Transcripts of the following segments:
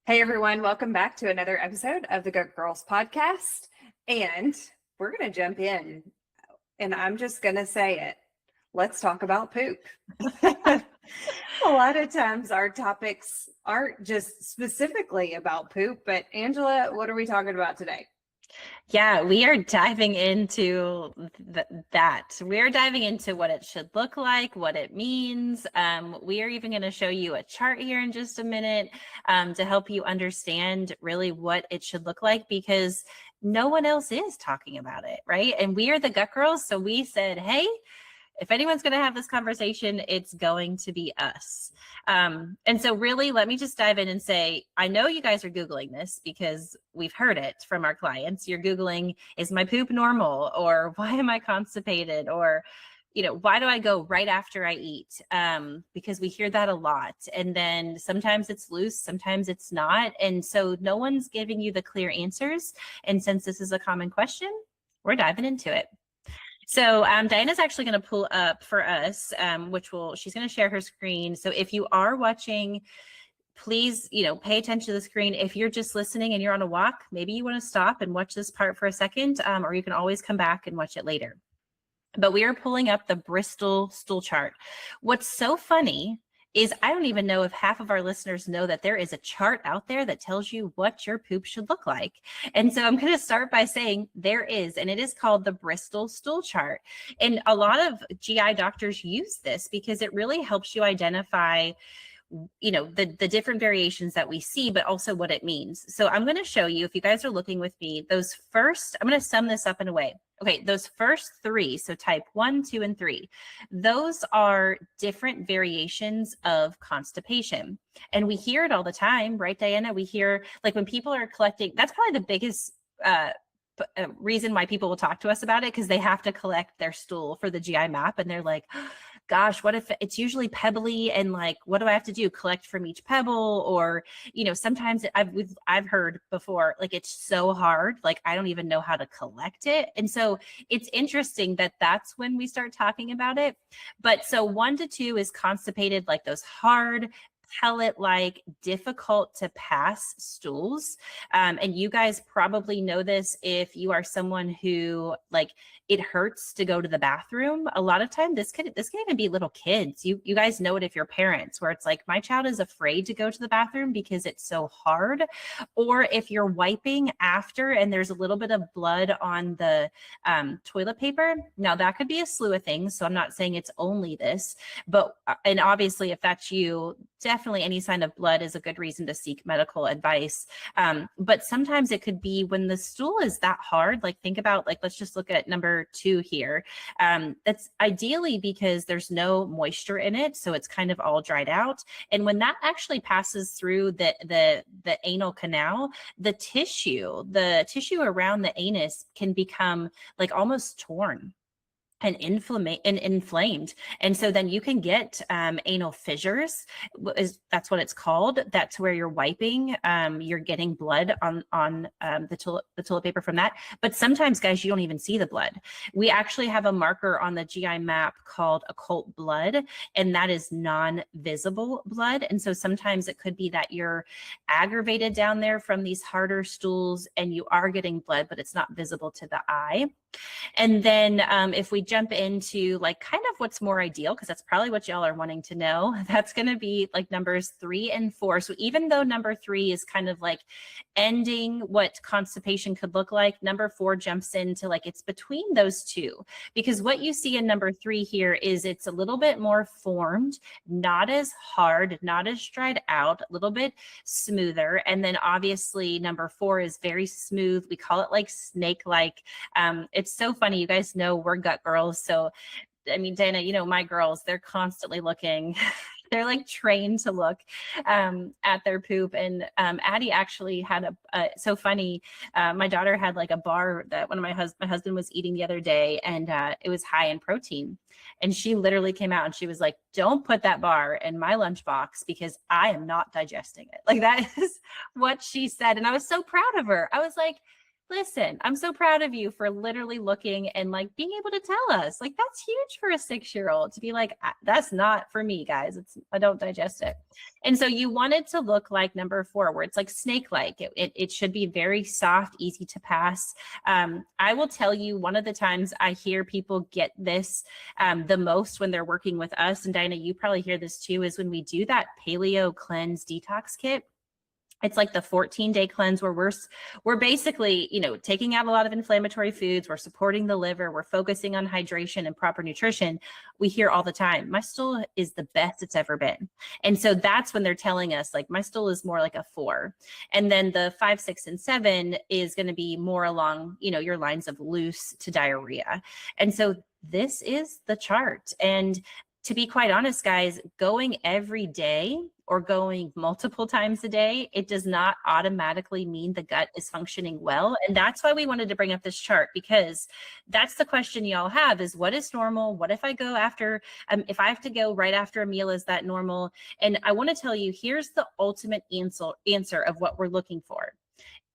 Hey everyone, welcome back to another episode of the Good Girls podcast. And we're going to jump in, and I'm just going to say it. Let's talk about poop. A lot of times our topics aren't just specifically about poop, but Angela, what are we talking about today? Yeah, we are diving into that. We're diving into what it should look like, what it means. We are even going to show you a chart here in just a minute to help you understand really what it should look like, because no one else is talking about it, right? And we are the Gut Girls, so we said, hey, if anyone's going to have this conversation, it's going to be us. And so really, let me just dive in and say, I know you guys are Googling this because we've heard it from our clients. You're Googling, is my poop normal? Or why am I constipated? Or, why do I go right after I eat? Because we hear that a lot. And then sometimes it's loose, sometimes it's not. And so no one's giving you the clear answers. And since this is a common question, we're diving into it. So Diana's actually going to pull up for us, she's going to share her screen. So if you are watching, please, pay attention to the screen. If you're just listening and you're on a walk, maybe you want to stop and watch this part for a second, or you can always come back and watch it later. But we are pulling up the Bristol Stool Chart. What's so funny is I don't even know if half of our listeners know that there is a chart out there that tells you what your poop should look like. And so I'm going to start by saying there is, and it is called the Bristol Stool Chart. And a lot of GI doctors use this because it really helps you identify the different variations that we see, but also what it means. So I'm going to show you, if you guys are looking with me, I'm going to sum this up in a way. Okay, those first three, so type 1, 2, and 3, those are different variations of constipation. And we hear it all the time, right, Diana? We hear, like, when people are collecting, that's probably the biggest reason why people will talk to us about it, because they have to collect their stool for the GI map, and they're like, gosh, what if it's usually pebbly, and like, what do I have to do? Collect from each pebble? Or, sometimes I've heard before, like, it's so hard, like I don't even know how to collect it. And so it's interesting that that's when we start talking about it. But so 1 to 2 is constipated, like those hard, pellet-like, difficult to pass stools. And you guys probably know this if you are someone who, like, it hurts to go to the bathroom. A lot of time, this can even be little kids. You guys know it if you're parents, where it's like, my child is afraid to go to the bathroom because it's so hard. Or if you're wiping after and there's a little bit of blood on the toilet paper. Now, that could be a slew of things, so I'm not saying it's only this, but and obviously if that's you, definitely any sign of blood is a good reason to seek medical advice. But sometimes it could be when the stool is that hard. Like, think about, like, let's just look at number 2 here. That's ideally because there's no moisture in it, so it's kind of all dried out. And when that actually passes through the anal canal, the tissue around the anus can become like almost torn and inflamed. And so then you can get anal fissures. That's what it's called. That's where you're wiping. You're getting blood on the toilet paper from that. But sometimes, guys, you don't even see the blood. We actually have a marker on the GI map called occult blood, and that is non-visible blood. And so sometimes it could be that you're aggravated down there from these harder stools and you are getting blood, but it's not visible to the eye. And then if we jump into, like, kind of what's more ideal, because that's probably what y'all are wanting to know, that's going to be like numbers 3 and 4. So even though number 3 is kind of like ending what constipation could look like, number 4 jumps into, like, it's between those two, because what you see in number 3 here is it's a little bit more formed, not as hard, not as dried out, a little bit smoother. And then obviously number 4 is very smooth. We call it like snake-like. It's so funny. You guys know we're gut girls. So, I mean, Dana, my girls, they're constantly looking. They're like trained to look at their poop. And Addie actually had so funny. My daughter had like a bar that my husband was eating the other day, and it was high in protein. And she literally came out and she was like, don't put that bar in my lunchbox because I am not digesting it. Like, that is what she said. And I was so proud of her. I was like, listen, I'm so proud of you for literally looking and like being able to tell us. Like, that's huge for a 6-year-old to be like, that's not for me, guys. I don't digest it. And so you want it to look like number 4, where it's like snake-like. It should be very soft, easy to pass. I will tell you, one of the times I hear people get this the most when they're working with us, and Dinah, you probably hear this too, is when we do that paleo cleanse detox kit. It's like the 14-day cleanse where we're basically, taking out a lot of inflammatory foods. We're supporting the liver. We're focusing on hydration and proper nutrition. We hear all the time, my stool is the best it's ever been. And so that's when they're telling us, like, my stool is more like a 4. And then the 5, 6, and 7 is going to be more along, your lines of loose to diarrhea. And so this is the chart. And to be quite honest, guys, going every day or going multiple times a day, it does not automatically mean the gut is functioning well. And that's why we wanted to bring up this chart, because that's the question y'all have, is what is normal? What if I go after, if I have to go right after a meal, is that normal? And I want to tell you, here's the ultimate answer of what we're looking for.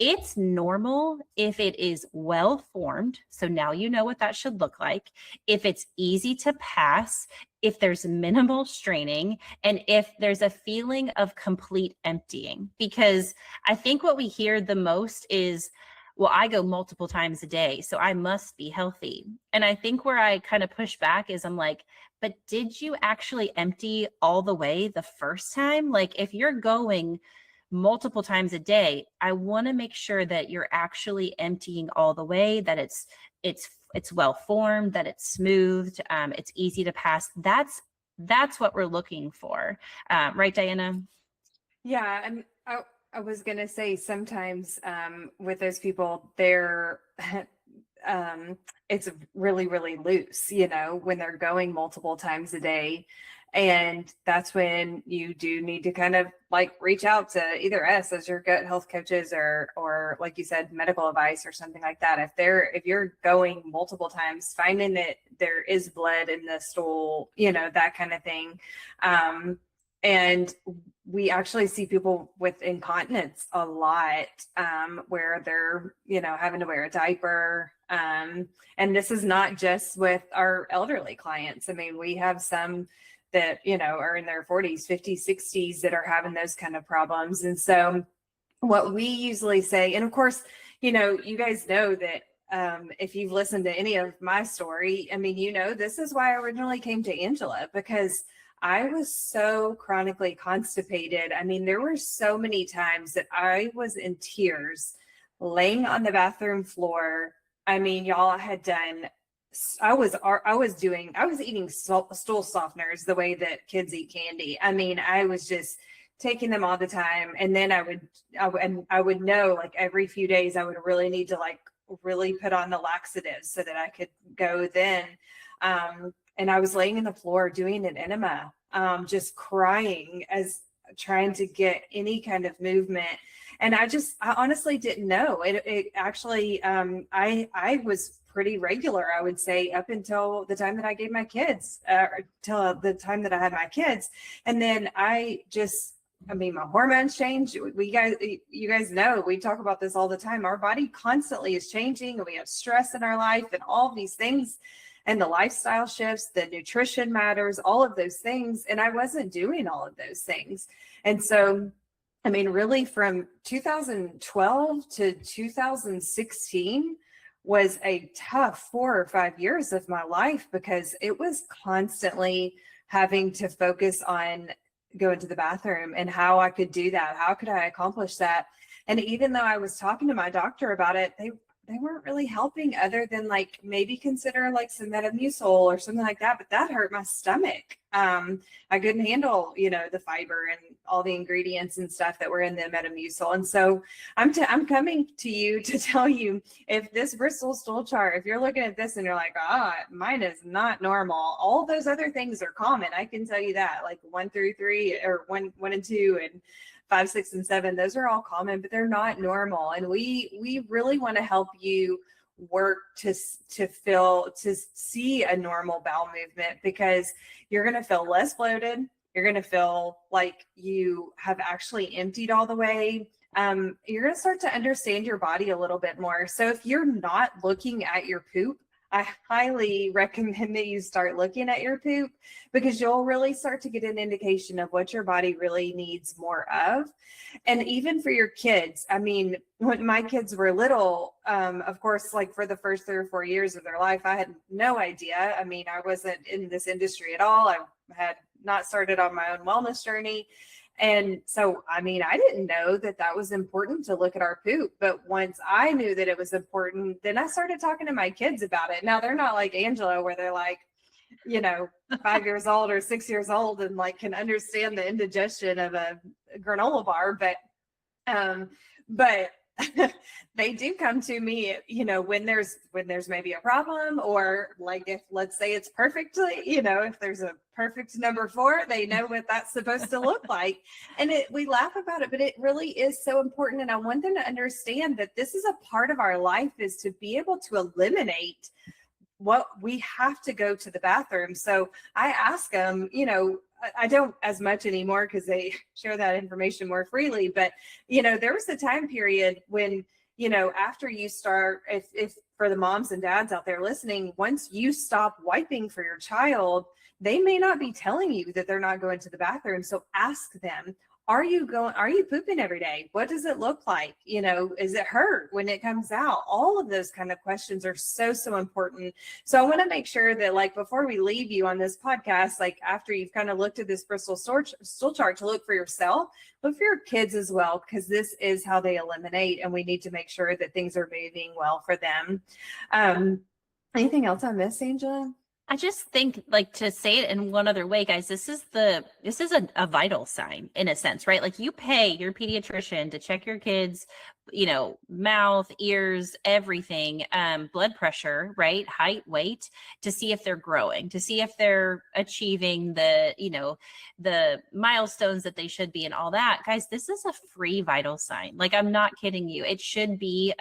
It's normal if it is well formed. So now you know what that should look like. If it's easy to pass, if there's minimal straining, and if there's a feeling of complete emptying. Because I think what we hear the most is, well, I go multiple times a day, so I must be healthy. And I think where I kind of push back is, I'm like, but did you actually empty all the way the first time? Like, if you're going multiple times a day, I want to make sure that you're actually emptying all the way, that it's well formed, that it's smoothed, it's easy to pass. That's what we're looking for, right, Diana? Yeah, and I was gonna say, sometimes with those people, they're it's really, really loose, when they're going multiple times a day. And that's when you do need to kind of like reach out to either us as your gut health coaches, or like you said, medical advice or something like that. If you're going multiple times, finding that there is blood in the stool, that kind of thing. And we actually see people with incontinence a lot, where they're, having to wear a diaper. And this is not just with our elderly clients. I mean, we have some that, are in their 40s, 50s, 60s that are having those kind of problems. And so what we usually say, and of course, you guys know that if you've listened to any of my story, I mean, this is why I originally came to Angela, because I was so chronically constipated. I mean, there were so many times that I was in tears laying on the bathroom floor. I mean, y'all had done, I was eating stool softeners the way that kids eat candy. I mean, I was just taking them all the time. And then I would know, like, every few days I would really need to like really put on the laxatives so that I could go then. And I was laying in the floor doing an enema, just crying, as trying to get any kind of movement. And I honestly didn't know. It actually, I was pretty regular, I would say, up until the time that I gave my kids, till the time that I had my kids. And then my hormones change. You guys know, we talk about this all the time. Our body constantly is changing, and we have stress in our life and all these things, and the lifestyle shifts, the nutrition matters, all of those things. And I wasn't doing all of those things. And so, I mean, really from 2012 to 2016 was a tough 4 or 5 years of my life, because it was constantly having to focus on going to the bathroom and how I could do that. How could I accomplish that? And even though I was talking to my doctor about it, they weren't really helping, other than like maybe consider like some Metamucil or something like that. But that hurt my stomach. I couldn't handle, the fiber and all the ingredients and stuff that were in the Metamucil. And so I'm coming to you to tell you, if this Bristol Stool Chart, if you're looking at this and you're like, mine is not normal, all those other things are common. I can tell you that, like 1 through 3, or 1 and 2, and 5, 6, and 7, those are all common, but they're not normal. And we really want to help you work to see a normal bowel movement, because you're going to feel less bloated, You're going to feel like you have actually emptied all the way. You're going to start to understand your body a little bit more. So if you're not looking at your poop, I highly recommend that you start looking at your poop, because you'll really start to get an indication of what your body really needs more of. And even for your kids, I mean, when my kids were little, of course, like for the first 3 or 4 years of their life, I had no idea. I mean, I wasn't in this industry at all. I had not started on my own wellness journey. And so, I mean, I didn't know that that was important to look at our poop. But once I knew that it was important, then I started talking to my kids about it. Now, they're not like Angela, where they're like, 5 years old or 6 years old and like can understand the indigestion of a granola bar. But they do come to me, when there's maybe a problem, or like if, let's say it's perfectly, if there's a perfect number 4, they know what that's supposed to look like. And we laugh about it, but it really is so important. And I want them to understand that this is a part of our life, is to be able to eliminate what we have to go to the bathroom. So I ask them, I don't as much anymore because they share that information more freely. But, there was a time period when, after you start, if for the moms and dads out there listening, once you stop wiping for your child, they may not be telling you that they're not going to the bathroom. So ask them, are you pooping every day? What does it look like? Is it hurt when it comes out? All of those kind of questions are so, so important. So I want to make sure that, like, before we leave you on this podcast, like after you've kind of looked at this Bristol Stool Chart, to look for yourself, look for your kids as well, because this is how they eliminate, and we need to make sure that things are moving well for them. Anything else I missed, Angela? I just think, like, to say it in one other way, guys, this is a vital sign in a sense, right? Like, you pay your pediatrician to check your kids, mouth, ears, everything, blood pressure, right? Height, weight, to see if they're growing, to see if they're achieving the milestones that they should be, and all that. Guys, this is a free vital sign. Like, I'm not kidding you. It should be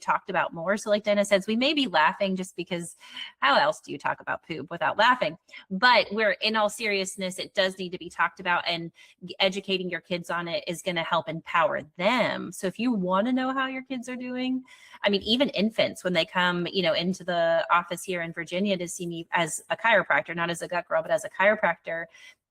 talked about more. So like Dana says, we may be laughing just because how else do you talk about poop without laughing? But in all seriousness, it does need to be talked about, and educating your kids on it is going to help empower them. So if you want to know how your kids are doing, I mean, even infants, when they come, into the office here in Virginia to see me as a chiropractor, not as a gut girl, but as a chiropractor,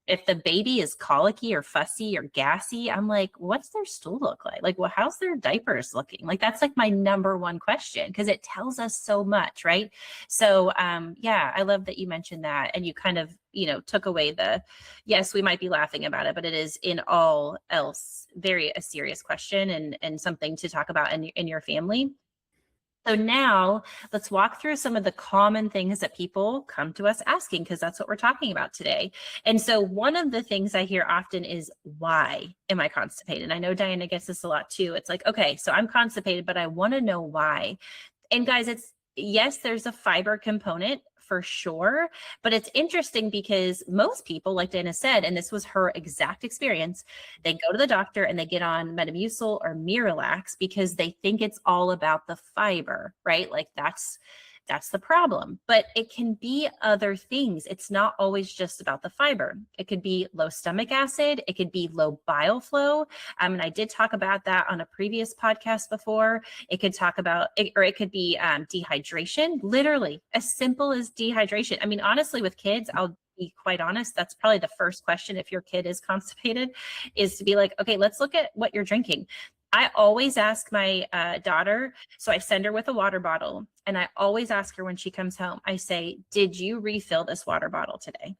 if the baby is colicky or fussy or gassy, I'm like, what's their stool look like? Like, well, how's their diapers looking? Like, that's like my number one question, because it tells us so much, right? So, yeah, I love that you mentioned that, and you kind of, took away yes, we might be laughing about it, but it is in all else a serious question, and something to talk about in your family. So now let's walk through some of the common things that people come to us asking, because that's what we're talking about today. And so one of the things I hear often is, why am I constipated? And I know Diana gets this a lot too. It's like, okay, so I'm constipated, but I want to know why. And guys, yes, there's a fiber component for sure, but it's interesting because most people, like Dana said, and this was her exact experience, they go to the doctor and they get on Metamucil or Miralax because they think it's all about the fiber, right? Like that's the problem. But it can be other things. It's not always just about the fiber. It could be low stomach acid. It could be low bile flow. And I did talk about that on a previous podcast before. It could talk about, or it could be dehydration, literally as simple as dehydration. I mean, honestly, with kids, I'll be quite honest, that's probably the first question if your kid is constipated, is to be like, okay, let's look at what you're drinking. I always ask my daughter, so I send her with a water bottle, and I always ask her when she comes home, I say, did you refill this water bottle today?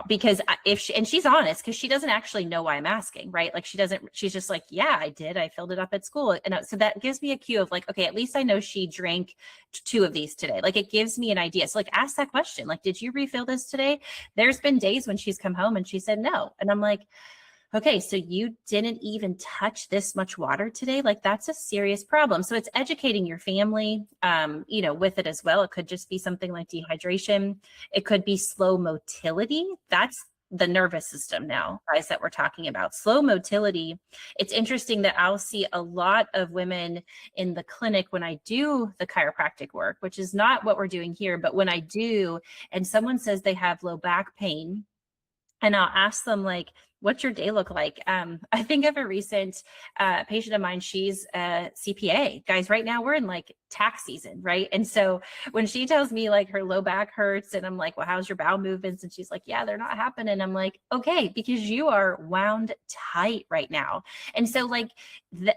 Because and she's honest, because she doesn't actually know why I'm asking, right? Like she's just like, yeah, I did. I filled it up at school. And so that gives me a cue of like, okay, at least I know she drank 2 of these today. Like, it gives me an idea. So like, ask that question. Like, did you refill this today? There's been days when she's come home and she said no. And I'm like, okay, so you didn't even touch this much water today? Like, that's a serious problem. So it's educating your family, with it as well. It could just be something like dehydration. It could be slow motility. That's the nervous system now, guys, that we're talking about. Slow motility. It's interesting that I'll see a lot of women in the clinic when I do the chiropractic work, which is not what we're doing here, but when I do, and someone says they have low back pain, and I'll ask them like, what's your day look like? I think of a recent patient of mine. She's a CPA. Guys, right now we're in like tax season, right? And so when she tells me like her low back hurts and I'm like, well, how's your bowel movements? And she's like, yeah, they're not happening. I'm like, okay, because you are wound tight right now. And so like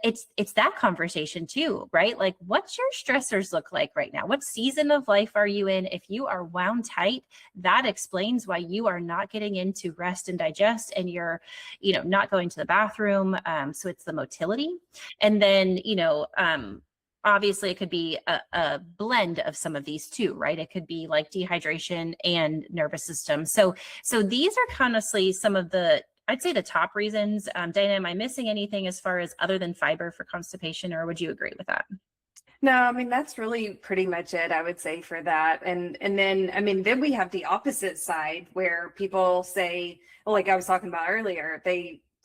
it's that conversation too, right? Like what's your stressors look like right now? What season of life are you in? If you are wound tight, that explains why you are not getting into rest and digest, and you're, not going to the bathroom. So it's the motility. And then, obviously it could be a blend of some of these too, right? It could be like dehydration and nervous system. So these are honestly some of the, I'd say the top reasons. Dana, am I missing anything as far as other than fiber for constipation, or would you agree with that? No, I mean, that's really pretty much it, I would say, for that. And then, I mean, then we have the opposite side where people say, well, like I was talking about earlier,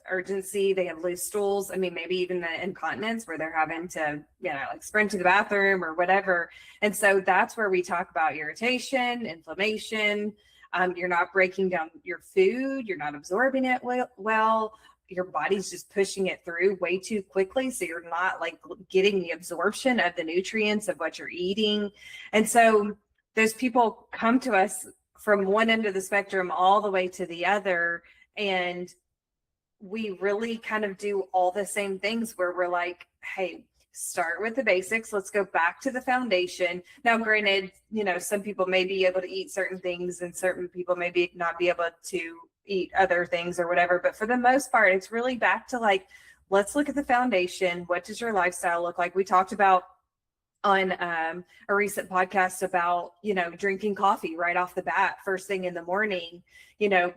urgency, they have loose stools. I mean, maybe even the incontinence where they're having to, like sprint to the bathroom or whatever. And so that's where we talk about irritation, inflammation. You're not breaking down your food. You're not absorbing it well. Your body's just pushing it through way too quickly. So you're not like getting the absorption of the nutrients of what you're eating. And so those people come to us from one end of the spectrum all the way to the other. And we really kind of do all the same things where we're like, hey, start with the basics. Let's go back to the foundation. Now, granted, some people may be able to eat certain things and certain people maybe not be able to eat other things or whatever. But for the most part, it's really back to like, let's look at the foundation. What does your lifestyle look like? We talked about on a recent podcast about, drinking coffee right off the bat, first thing in the morning,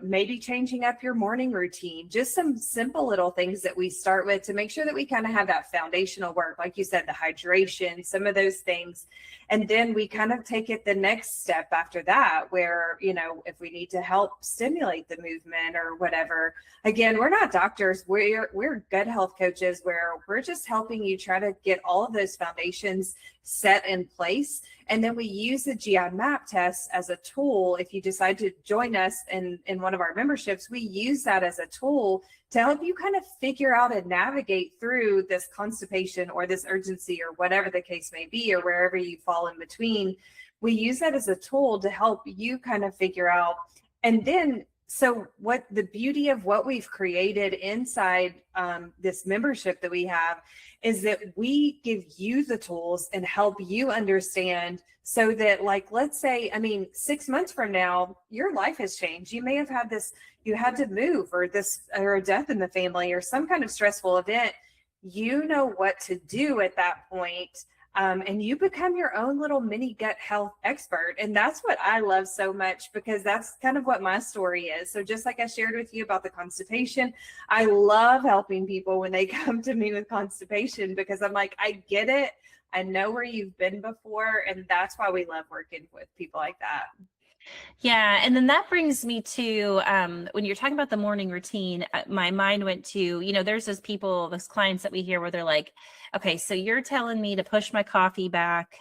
maybe changing up your morning routine, just some simple little things that we start with to make sure that we kind of have that foundational work. Like you said, the hydration, some of those things. And then we kind of take it the next step after that, where, if we need to help stimulate the movement or whatever, again, we're not doctors, we're gut health coaches where we're just helping you try to get all of those foundations set in place. And then we use the GI map test as a tool. If you decide to join us in one of our memberships, we use that as a tool to help you kind of figure out and navigate through this constipation or this urgency or whatever the case may be, or wherever you fall in between. We use that as a tool to help you kind of figure out. And then, so what the beauty of what we've created inside this membership that we have is that we give you the tools and help you understand, so that, like, let's say, 6 months from now, your life has changed. You may have had you had to move, or a death in the family, or some kind of stressful event. You know what to do at that point. And you become your own little mini gut health expert. And that's what I love so much, because that's kind of what my story is. So just like I shared with you about the constipation, I love helping people when they come to me with constipation, because I'm like, I get it. I know where you've been before. And that's why we love working with people like that. Yeah. And then that brings me to when you're talking about the morning routine, my mind went to, there's those clients that we hear where they're like, okay, so you're telling me to push my coffee back,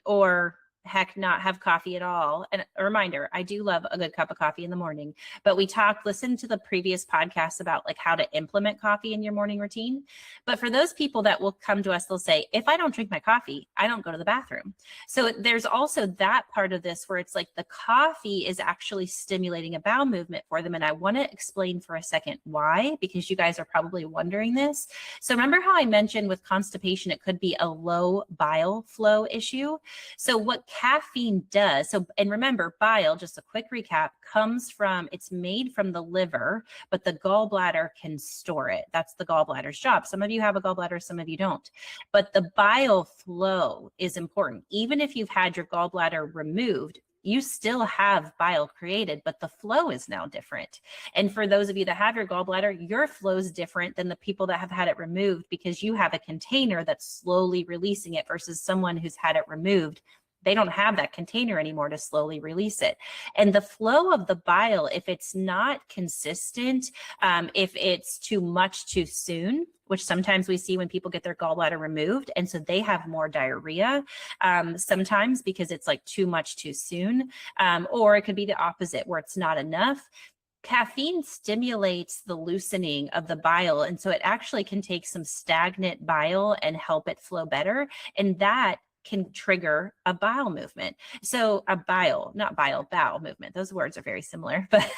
or heck, not have coffee at all. And a reminder, I do love a good cup of coffee in the morning, but listen to the previous podcast about like how to implement coffee in your morning routine. But for those people that will come to us, they'll say, if I don't drink my coffee, I don't go to the bathroom. So there's also that part of this where it's like the coffee is actually stimulating a bowel movement for them. And I want to explain for a second why, because you guys are probably wondering this. So remember how I mentioned with constipation, it could be a low bile flow issue. So what caffeine does, and remember, bile, just a quick recap, it's made from the liver, but the gallbladder can store it. That's the gallbladder's job. Some of you have a gallbladder, some of you don't. But the bile flow is important. Even if you've had your gallbladder removed, you still have bile created, but the flow is now different. And for those of you that have your gallbladder, your flow is different than the people that have had it removed, because you have a container that's slowly releasing it versus someone who's had it removed. They don't have that container anymore to slowly release it. And the flow of the bile, if it's not consistent, if it's too much too soon, which sometimes we see when people get their gallbladder removed, and so they have more diarrhea, sometimes because it's like too much too soon, or it could be the opposite where it's not enough. caffeine stimulates the loosening of the bile. And so it actually can take some stagnant bile and help it flow better. And that can trigger a bile movement. So a bile, not bile, bowel movement. Those words are very similar, but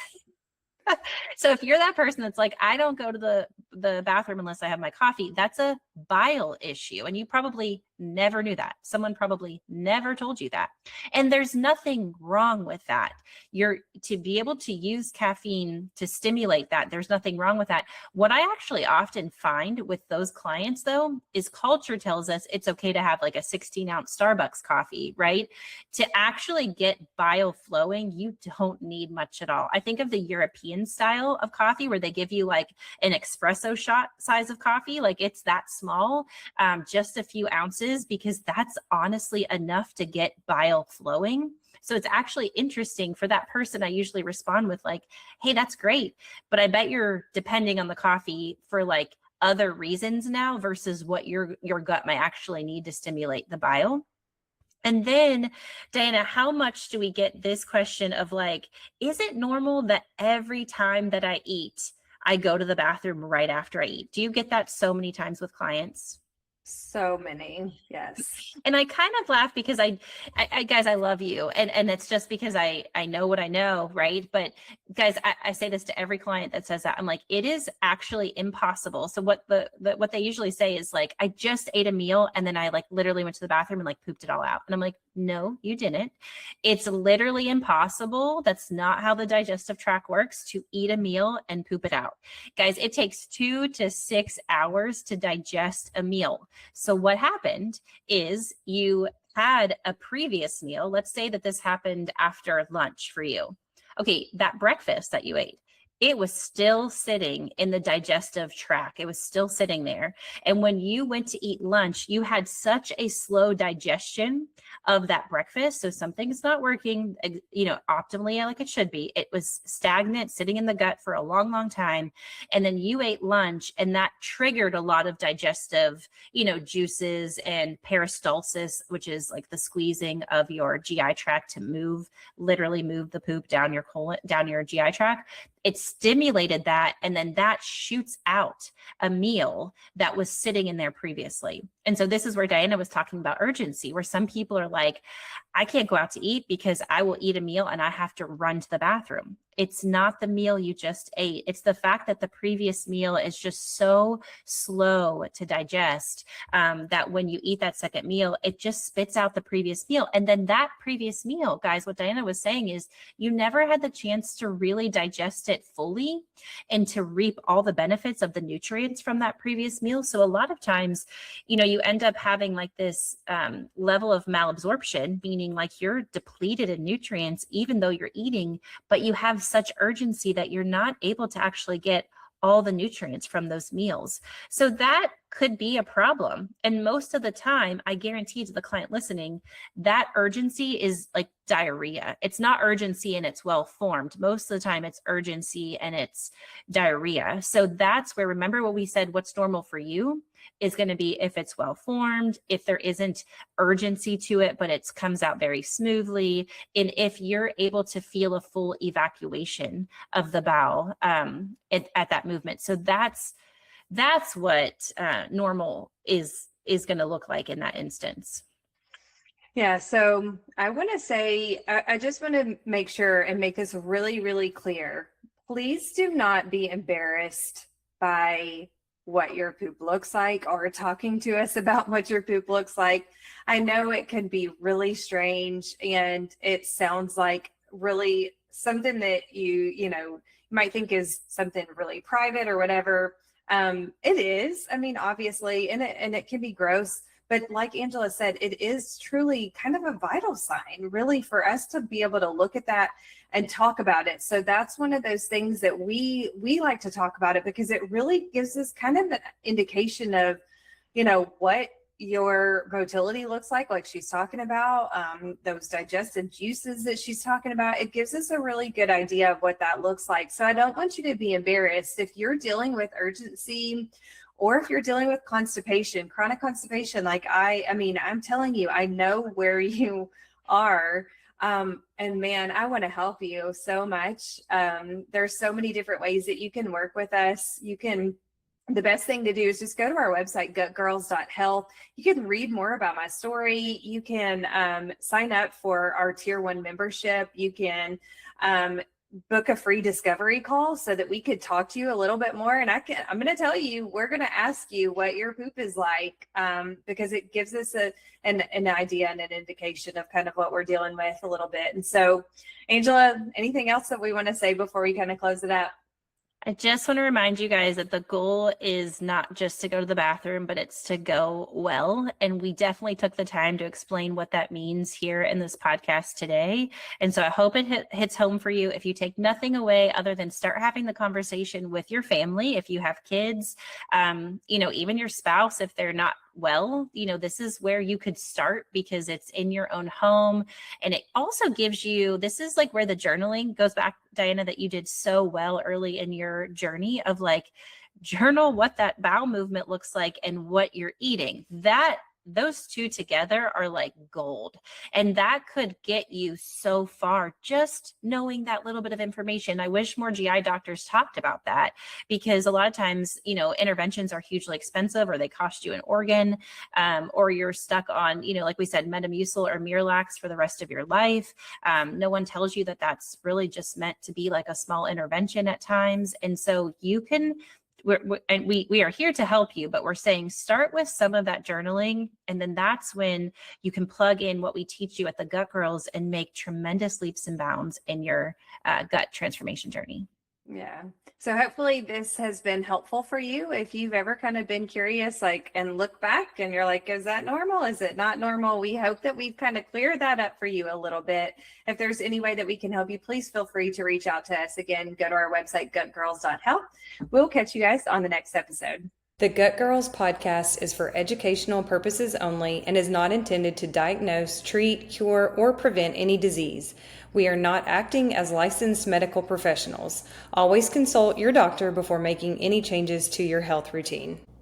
so if you're that person that's like, I don't go to the bathroom unless I have my coffee, that's a bile issue. And you probably never knew that. Someone probably never told you that. And there's nothing wrong with that. You're to be able to use caffeine to stimulate that. There's nothing wrong with that. What I actually often find with those clients though, is culture tells us it's okay to have like a 16-ounce Starbucks coffee, right? To actually get bile flowing, you don't need much at all. I think of the European style of coffee where they give you like an espresso shot size of coffee, like it's that small, just a few ounces, because that's honestly enough to get bile flowing. So it's actually interesting for that person. I usually respond with like, hey, that's great, but I bet you're depending on the coffee for like other reasons now versus what your gut might actually need to stimulate the bile. And then, Diana, how much do we get this question of like, is it normal that every time that I eat, I go to the bathroom right after I eat? Do you get that so many times with clients? So many, yes. And I kind of laugh because I guys, I love you. And it's just because I know what I know, right? But guys, I say this to every client that says that. I'm like, it is actually impossible. So what what they usually say is like, I just ate a meal and then I like literally went to the bathroom and like pooped it all out. And I'm like, no, you didn't. It's literally impossible. That's not how the digestive tract works, to eat a meal and poop it out. Guys, it takes 2 to 6 hours to digest a meal. So what happened is you had a previous meal. Let's say that this happened after lunch for you. Okay, that breakfast that you ate, it was still sitting in the digestive tract. It was still sitting there. And when you went to eat lunch, you had such a slow digestion of that breakfast. So something's not working, optimally like it should be. It was stagnant, sitting in the gut for a long, long time. And then you ate lunch and that triggered a lot of digestive, juices and peristalsis, which is like the squeezing of your GI tract to literally move the poop down your colon, down your GI tract. It stimulated that, and then that shoots out a meal that was sitting in there previously. And so this is where Diana was talking about urgency, where some people are like, I can't go out to eat because I will eat a meal and I have to run to the bathroom. It's not the meal you just ate. It's the fact that the previous meal is just so slow to digest that when you eat that second meal, it just spits out the previous meal. And then that previous meal, guys, what Diana was saying is you never had the chance to really digest it fully and to reap all the benefits of the nutrients from that previous meal. So a lot of times, you end up having like this level of malabsorption, meaning like you're depleted in nutrients, even though you're eating, but you have such urgency that you're not able to actually get all the nutrients from those meals. So that could be a problem. And most of the time, I guarantee to the client listening, that urgency is like diarrhea. It's not urgency and it's well formed. Most of the time it's urgency and it's diarrhea. So that's where, remember what we said, what's normal for you is going to be if it's well formed, if there isn't urgency to it, but it comes out very smoothly. And if you're able to feel a full evacuation of the bowel at that movement. So that's what normal is going to look like in that instance. Yeah, so I want to say, I just want to make sure and make this really, really clear. Please do not be embarrassed by what your poop looks like or talking to us about what your poop looks like. I know it can be really strange and it sounds like really something that you might think is something really private or whatever. It is, I mean, obviously, and it can be gross, but like Angela said, it is truly kind of a vital sign, really, for us to be able to look at that and talk about it. So that's one of those things that we like to talk about it because it really gives us kind of an indication of, what your motility looks like she's talking about, those digestive juices that she's talking about. It gives us a really good idea of what that looks like. So I don't want you to be embarrassed if you're dealing with urgency or if you're dealing with constipation, chronic constipation. Like I'm telling you, I know where you are. And man, I want to help you so much. There's so many different ways that you can work with us. The best thing to do is just go to our website, gutgirls.health. You can read more about my story. You can sign up for our tier 1 membership. You can book a free discovery call so that we could talk to you a little bit more. And I'm going to tell you, we're going to ask you what your poop is like, because it gives us an idea and an indication of kind of what we're dealing with a little bit. And so, Angela, anything else that we want to say before we kind of close it out? I just want to remind you guys that the goal is not just to go to the bathroom, but it's to go well. And we definitely took the time to explain what that means here in this podcast today. And so I hope it hits home for you. If you take nothing away other than start having the conversation with your family, if you have kids, even your spouse, if they're not well, this is where you could start because it's in your own home. And it also gives you, this is like where the journaling goes back, Diana, that you did so well early in your journey of like journal what that bowel movement looks like and what you're eating. Those two together are like gold. And that could get you so far, just knowing that little bit of information. I wish more GI doctors talked about that, because a lot of times, interventions are hugely expensive, or they cost you an organ, or you're stuck on, like we said, Metamucil or Miralax for the rest of your life. No one tells you that that's really just meant to be like a small intervention at times. And so you can we are here to help you, but we're saying start with some of that journaling. And then that's when you can plug in what we teach you at the Gut Girls and make tremendous leaps and bounds in your gut transformation journey. Yeah. So hopefully this has been helpful for you. If you've ever kind of been curious, and look back and you're like, is that normal? Is it not normal? We hope that we've kind of cleared that up for you a little bit. If there's any way that we can help you, please feel free to reach out to us. Again, go to our website, gutgirls.health. We'll catch you guys on the next episode. The Gut Girls podcast is for educational purposes only and is not intended to diagnose, treat, cure, or prevent any disease. We are not acting as licensed medical professionals. Always consult your doctor before making any changes to your health routine.